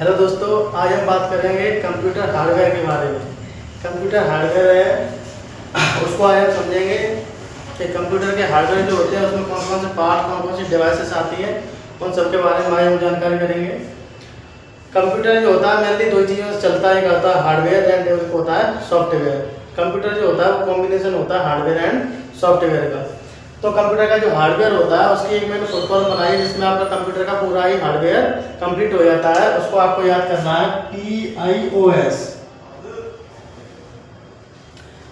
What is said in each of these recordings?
Hello दोस्तों, आज हम बात करेंगे कंप्यूटर हार्डवेयर के बारे में। कंप्यूटर हार्डवेयर है, उसको आज हम समझेंगे कि कंप्यूटर के हार्डवेयर जो होते हैं उसमें कौन कौन से पार्ट, कौन कौन सी डिवाइसेस आती हैं, उन सब के बारे में आज हम जानकारी करेंगे। कंप्यूटर जो होता है मेनली दो चीज़ों से चलता है, एक होता है हार्डवेयर एंड एक होता है सॉफ्टवेयर। कंप्यूटर जो होता है वो कॉम्बिनेशन होता है हार्डवेयर एंड सॉफ्टवेयर का। तो कंप्यूटर का जो हार्डवेयर होता है उसकी एक मैंने फुल फॉर्म बनाई है जिसमें आपका कंप्यूटर का पूरा ही हार्डवेयर कंप्लीट हो जाता है। उसको आपको याद करना है PIOS।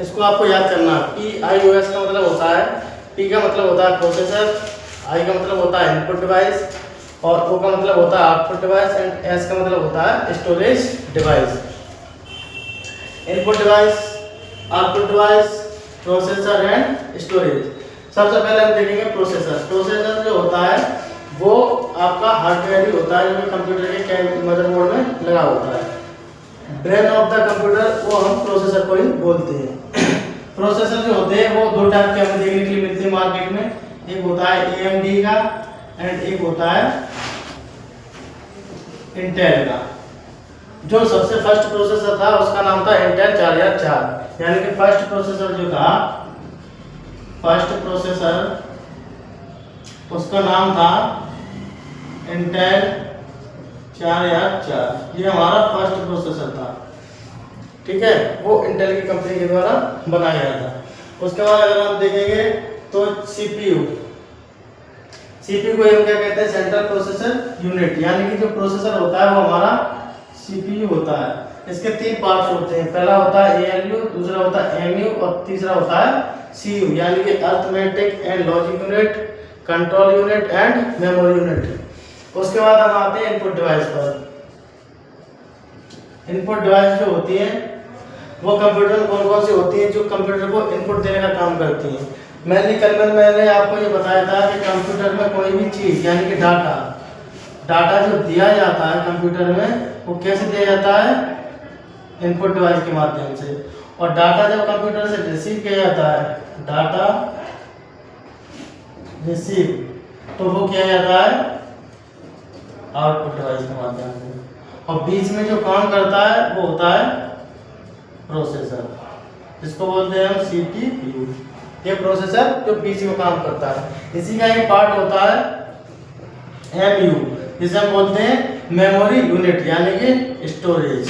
इसको आपको याद करना है। PIOS का मतलब होता है, P का मतलब होता है प्रोसेसर, I का मतलब होता है इनपुट डिवाइस और O का मतलब होता है आउटपुट डिवाइस एंड S का मतलब होता है storage device. Input device, output device, processor and storage. सबसे पहले हम देखेंगे प्रोसेसर। प्रोसेसर जो होता है वो आपका हार्डवेयर ही होता है जो कंप्यूटर के मदरबोर्ड में लगा होता है। ब्रेन ऑफ द कंप्यूटर वो हम प्रोसेसर को ही बोलते हैं। प्रोसेसर जो होते हैं वो दो टाइप के हमें देखने के लिए मिलते हैं मार्केट में। एक होता है AMD का एंड एक होता है इंटेल का। जो सबसे फर्स्ट प्रोसेसर था उसका नाम था इंटेल 4004, यानी कि फर्स्ट प्रोसेसर जो था, फर्स्ट प्रोसेसर उसका नाम था इंटेल 4004। ये हमारा फर्स्ट प्रोसेसर था, ठीक है। वो इंटेल की कंपनी के द्वारा बनाया गया था। उसके बाद अगर हम देखेंगे तो CPU को हम क्या कहते हैं, सेंट्रल प्रोसेसर यूनिट, यानी कि जो प्रोसेसर होता है वो हमारा CPU होता है। इसके तीन पार्ट्स होते हैं, पहला होता है ALU, दूसरा होता है MU और तीसरा होता है CU, यानी कि arithmetic and logic unit, control unit and memory unit. उसके बाद हम आते हैं इनपुट डिवाइस पर। इनपुट डिवाइस जो होती है वो कंप्यूटर में कौन कौन सी होती है जो कंप्यूटर को इनपुट देने का काम करती हैं। कल मैंने आपको ये बताया था कि कंप्यूटर में कोई भी चीज़ यानी कि डाटा जो दिया जाता है कंप्यूटर में वो कैसे दिया जाता है, इनपुट डिवाइस के माध्यम से। और डाटा जब कंप्यूटर से रिसीव किया जाता है, डाटा रिसीव, तो वो किया जाता है आउटपुट डिवाइस के माध्यम से। और बीच में जो काम करता है वो होता है प्रोसेसर, जिसको बोलते हैं हम CPU। ये प्रोसेसर जो बीच में काम करता है। इसी का एक पार्ट होता है MU, जिसे हम बोलते हैं मेमोरी यूनिट, यानी कि स्टोरेज।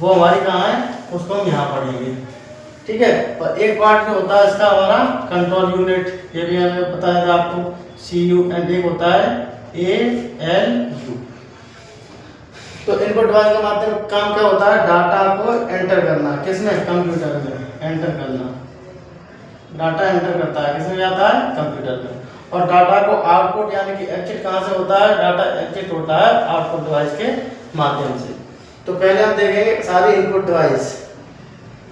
वो हमारी कहाँ है उसको हम यहाँ पढ़ेंगे, ठीक है। और एक पार्ट जो होता है इसका हमारा कंट्रोल यूनिट, ये भी हमें बताया था आपको, CU एंड एक होता है ALU। तो इनपुट डिवाइस का माध्यम काम क्या होता है, डाटा को एंटर करना, किसमें, कंप्यूटर में एंटर करना। डाटा एंटर करता है किसमें जाता है, कंप्यूटर में। और डाटा को आउटपुट यानी कि एग्जिट कहाँ से होता है, डाटा एग्जिट होता है आउटपुट डिवाइस के माध्यम से। तो पहले हम देखेंगे सारी इनपुट डिवाइस।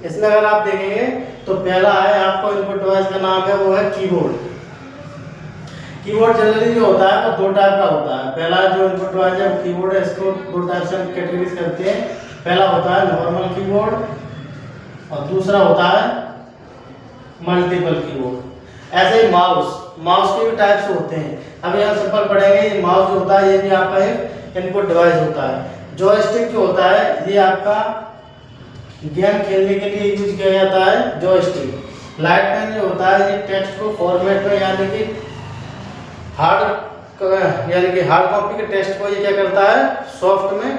इसमें अगर आप देखेंगे तो पहला है आपको इनपुट डिवाइस का नाम है वो है कीबोर्ड। कीबोर्ड जनरली जो होता है वो दो टाइप का होता है। पहला जो इनपुट डिवाइस है वो कीबोर्ड है, इसको दो टाइप से हम कैटेगरीज करते हैं। पहला होता है नॉर्मल कीबोर्ड और दूसरा होता है मल्टीपल कीबोर्ड। ऐसे ही माउस के भी टाइप्स होते हैं। अभी हम सिंपल पढ़ेंगे। माउस जो होता है ये भी आपका एक इनपुट डिवाइस होता है। जॉयस्टिक जो होता है ये आपका गेम खेलने के लिए यूज किया जाता है, जॉयस्टिक। लाइट पेन जो होता है ये टेक्स्ट को फॉर्मेट में यानी कि हार्ड कॉपी के टेक्स्ट को ये क्या करता है, सॉफ्ट में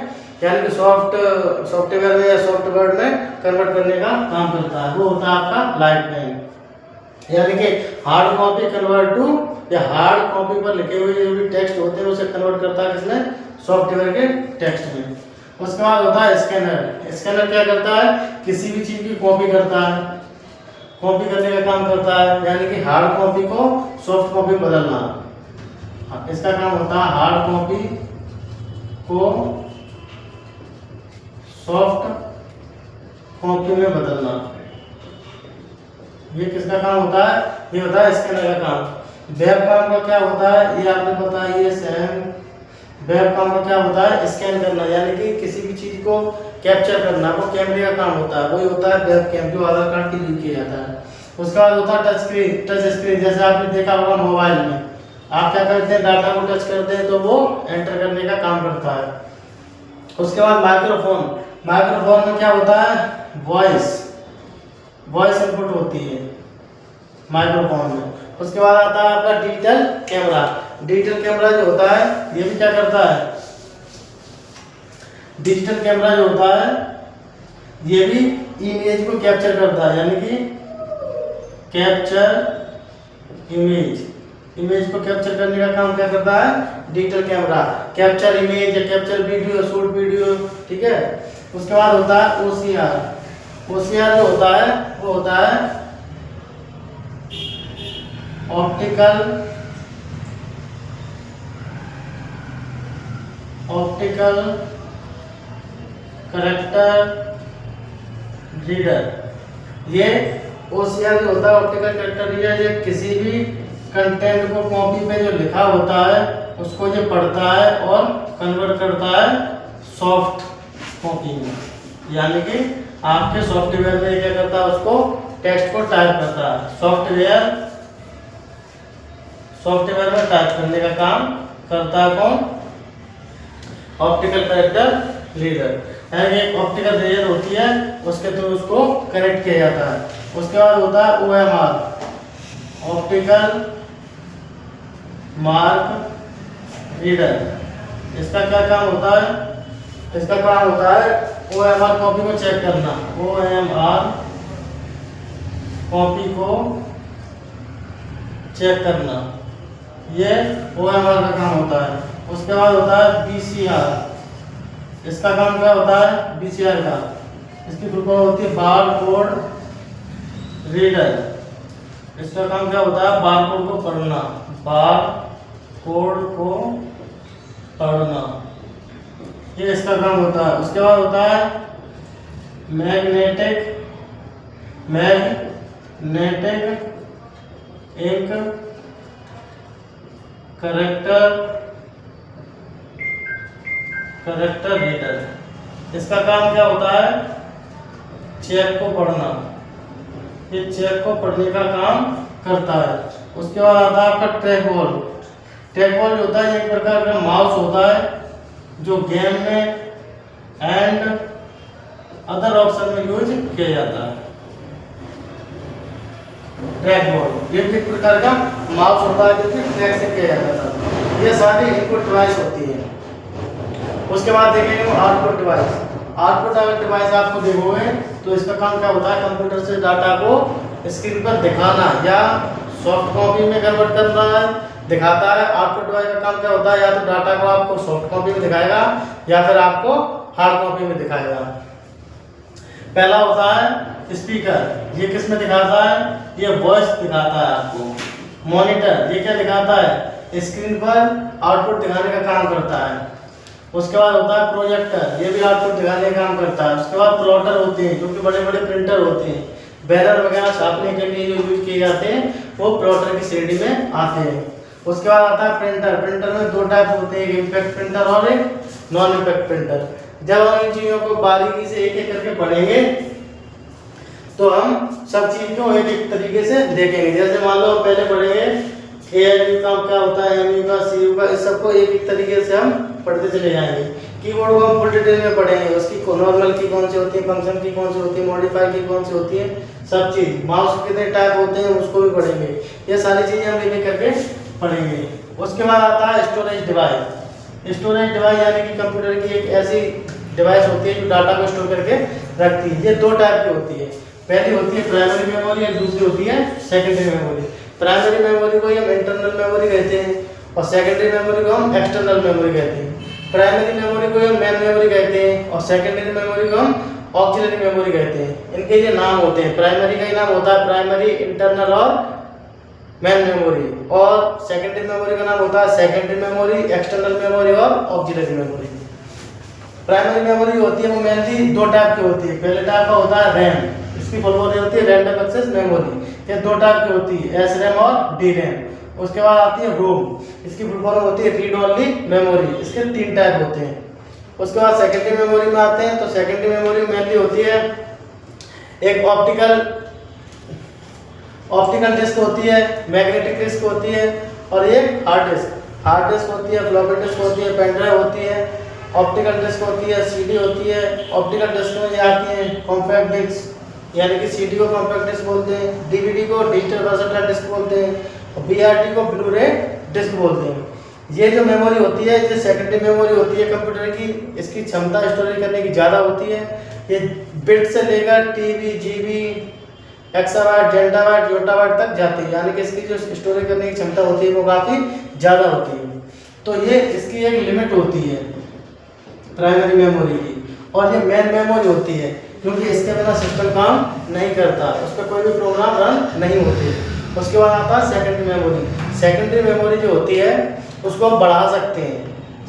यानी कि सॉफ्टवेयर में या सॉफ्टवेयर में कन्वर्ट करने का काम करता है। वो होता है आपका लाइट पेन, यानी कि हार्ड कॉपी कन्वर्ट टू, या हार्ड कॉपी पर लिखे हुए जो भी टेक्स्ट होते हैं उसे कन्वर्ट करता है किसमें, सॉफ्टवेयर के टेक्स्ट में। उसके बाद होता है स्कैनर। स्कैनर क्या करता है, किसी भी चीज़ की कॉपी करता है, कॉपी करने का काम करता है, यानी कि हार्ड कॉपी को सॉफ्ट कॉपी बदलना। इसका काम होता है हार्ड कॉपी को सॉफ्ट कॉपी में बदलना। ये किसका काम होता है, ये होता है स्कैनर का काम। वेब काम का क्या होता है ये आपने बताया, ये सेम। वेब काम का क्या होता है, स्कैन करना, यानी कि किसी भी चीज को कैप्चर करना, वो कैमरे का काम होता है। वही होता है वेब कैम, जो आधार कार्ड के लिए किया जाता है। उसके बाद होता है टच स्क्रीन। जैसे आपने देखा होगा मोबाइल में आप क्या करते हैं, डाटा को टच करते हैं तो वो एंटर करने का काम करता है। उसके बाद माइक्रोफोन। माइक्रोफोन में क्या होता है, वॉइस इनपुट होती है माइक्रोफोन में। उसके बाद आता है आपका डिजिटल कैमरा। डिजिटल कैमरा जो होता है ये भी क्या करता है, डिजिटल कैमरा जो होता है ये भी इमेज को कैप्चर करता है, यानी कि कैप्चर इमेज को कैप्चर करने का काम क्या करता है, डिजिटल कैमरा। कैप्चर इमेज या कैप्चर वीडियो, शूट वीडियो, ठीक है। उसके बाद होता है ओसीआर जो होता है वो होता है ऑप्टिकल कैरेक्टर रीडर। ये ओसीआर जो होता है ऑप्टिकल कैरेक्टर रीडर, ये किसी भी कंटेंट को कॉपी पे जो लिखा होता है उसको ये पढ़ता है और कन्वर्ट करता है सॉफ्ट कॉपी में, यानी कि आपके सॉफ्टवेयर में क्या करता है, उसको टेक्स्ट को टाइप करता है। सॉफ्टवेयर में टाइप करने का काम करता है कौन, ऑप्टिकल कैरेक्टर रीडर। यानी एक ऑप्टिकल रीडर होती है, उसके थ्रू उसको कनेक्ट किया जाता है। उसके बाद होता है OMR, ऑप्टिकल मार्क रीडर। इसका क्या काम होता है, इसका काम होता है OMR कॉपी को चेक करना। OMR कॉपी को चेक करना, ये OMR का काम होता है। उसके बाद होता है BCR। इसका काम क्या होता है, BCR का, इसकी फुल फॉर्म होती है बार कोड रीडर। इसका काम क्या होता है, बार कोड को पढ़ना, बार कोड को पढ़ना, ये इसका काम होता है। उसके बाद होता है मैग्नेटिक इंक कैरेक्टर रीडर। इसका काम क्या होता है, चेक को पढ़ना, ये चेक को पढ़ने का काम करता है। उसके बाद आता है आपका ट्रैक बॉल। ट्रैक बॉल जो होता है एक प्रकार का माउस होता है जो गेम में एंड अदर ऑप्शन में यूज किया जाता है। ट्रैक बॉल ये भी एक प्रकार का माउस होता है जो कि ट्रैक से किया जाता है। ये सारी इनपुट डिवाइस होती है। उसके बाद देखेंगे आउटपुट डिवाइस। आउटपुट डिवाइस आपको देखोगे तो इसका काम क्या होता है, कंप्यूटर से डाटा को स्क्रीन पर दिखाना या सॉफ्ट कॉपी में कन्वर्ट करना है, दिखाता है। आउटपुट डिवाइस का काम क्या होता है, या तो डाटा को आपको सॉफ्ट कॉपी में दिखाएगा या फिर आपको हार्ड कॉपी में दिखाएगा। पहला होता है स्पीकर, ये किस में दिखाता है, ये वॉइस दिखाता है आपको। मॉनिटर ये क्या दिखाता है, स्क्रीन पर आउटपुट दिखाने का काम करता है। उसके बाद होता है प्रोजेक्टर, ये भी आउटपुट दिखाने का काम करता है। उसके बाद प्लॉटर होते हैं जो कि बड़े बड़े प्रिंटर होते हैं, बैनर वगैरह छापने के लिए जो यूज किए जाते हैं वो प्लॉटर की श्रेणी में आते हैं। उसके बाद आता है प्रिंटर। प्रिंटर में दो टाइप होते हैं, एक इम्पैक्ट प्रिंटर और एक नॉन इम्पैक्ट प्रिंटर। जब हम इन चीज़ों को बारीकी से एक एक करके पढ़ेंगे तो हम सब चीज़ को एक एक तरीके से देखेंगे। जैसे मान लो हम पहले पढ़ेंगे ALU का क्या होता है, MU का, CU का, इस सबको एक एक तरीके से हम पढ़ते चले जाएंगे। कीबोर्ड को हम फुल डिटेल में पढ़ेंगे, उसकी नॉर्मल की कौन सी होती है, फंक्शन की कौन सी होती है, मॉडिफाई की कौन सी होती है, सब चीज़। माउस के कितने टाइप होते हैं उसको भी पढ़ेंगे। ये सारी चीज़ें हम एक एक करके पढ़ेंगे। उसके बाद आता है स्टोरेज डिवाइस। स्टोरेज डिवाइस यानी कि कंप्यूटर की एक ऐसी डिवाइस होती है जो डाटा को स्टोर करके रखती है। ये दो टाइप की होती है, पहली होती है प्राइमरी मेमोरी और दूसरी होती है सेकेंडरी मेमोरी। प्राइमरी मेमोरी को हम इंटरनल मेमोरी कहते हैं और सेकेंडरी मेमोरी को हम एक्सटर्नल मेमोरी कहते हैं। प्राइमरी मेमोरी को हम मेन मेमोरी कहते हैं और सेकेंडरी मेमोरी को हम ऑक्सिलरी मेमोरी कहते हैं। इनके ये नाम होते हैं, प्राइमरी का ही नाम होता है प्राइमरी, इंटरनल और मेन मेमोरी, और सेकेंडरी मेमोरी का नाम होता है सेकेंडरी मेमोरी, एक्सटर्नल मेमोरी और ऑक्सिलरी मेमोरी। प्राइमरी मेमोरी होती है वो मेनली दो टाइप की होती है। पहले टाइप का होता है रैम, इसकी फुल फॉर्म होती है रैंडम एक्सेस मेमोरी। ये दो टाइप की होती है, SRAM और DRAM। उसके बाद आती है रोम, इसकी फुल फॉर्म होती है रीड ओनली मेमोरी। इसके तीन टाइप होते हैं। उसके बाद सेकेंडरी मेमोरी में आते हैं तो सेकेंडरी मेमोरी मेनली होती है एक ऑप्टिकल डिस्क होती है, मैग्नेटिक डिस्क होती है और एक हार्ड डिस्क होती है, फ्लॉपी डिस्क होती है, पेन ड्राइव होती है ऑप्टिकल डिस्क होती है, सीडी होती है। ऑप्टिकल डिस्क में ये आती है कॉम्पैक्ट डिस्क, यानी कि सीडी को कॉम्पैक्ट डिस्क बोलते हैं, डीवीडी को डिजिटल वर्सटाइल डिस्क बोलते हैं, और बीआरडी को ब्लू रे डिस्क बोलते हैं। ये जो मेमोरी होती है, ये सेकेंडरी मेमोरी होती है कंप्यूटर की, इसकी क्षमता स्टोरेज करने की ज़्यादा होती है। ये बिट से लेकर टीबी, जीबी, एक्साबाइट, जेंटाबाइट, योटाबाइट तक जाती है, यानी कि इसकी जो स्टोरेज करने की क्षमता होती है वो काफ़ी ज़्यादा होती है। तो ये इसकी एक लिमिट होती है प्राइमरी मेमोरी की, और ये मेन मेमोरी होती है, क्योंकि इसके बिना सिस्टम काम नहीं करता, उस पर कोई भी प्रोग्राम रन नहीं होते। उसके बाद आता है सेकेंडरी मेमोरी। सेकेंडरी मेमोरी जो होती है उसको हम बढ़ा सकते हैं।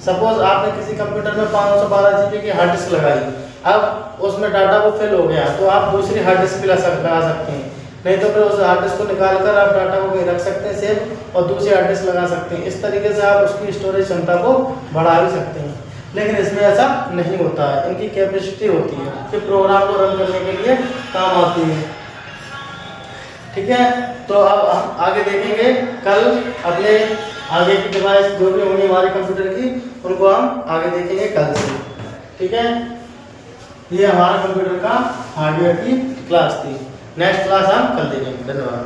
सपोज आपने किसी कंप्यूटर में 512 GB की हार्ड डिस्क लगाई, अब उसमें डाटा वो फिल हो गया, तो आप दूसरी हार्ड डिस्क भी लगा सकते हैं, नहीं तो फिर उस हार्ड डिस्क को निकाल कर आप डाटा को कहीं रख सकते हैं सेव, और दूसरी हार्ड डिस्क लगा सकते हैं। इस तरीके से आप उसकी स्टोरेज क्षमता को बढ़ा भी सकते हैं। लेकिन इसमें ऐसा नहीं होता है, इनकी कैपेसिटी होती है कि प्रोग्राम को रन करने के लिए काम आती है। ठीक है, तो अब हम आगे देखेंगे कल अपने आगे की डिवाइस जो भी होंगी हमारे कंप्यूटर की, उनको हम आगे देखेंगे कल से। ठीक है, ये हमारा कंप्यूटर का हार्डवेयर की क्लास थी। नेक्स्ट क्लास हम कल देखेंगे। धन्यवाद।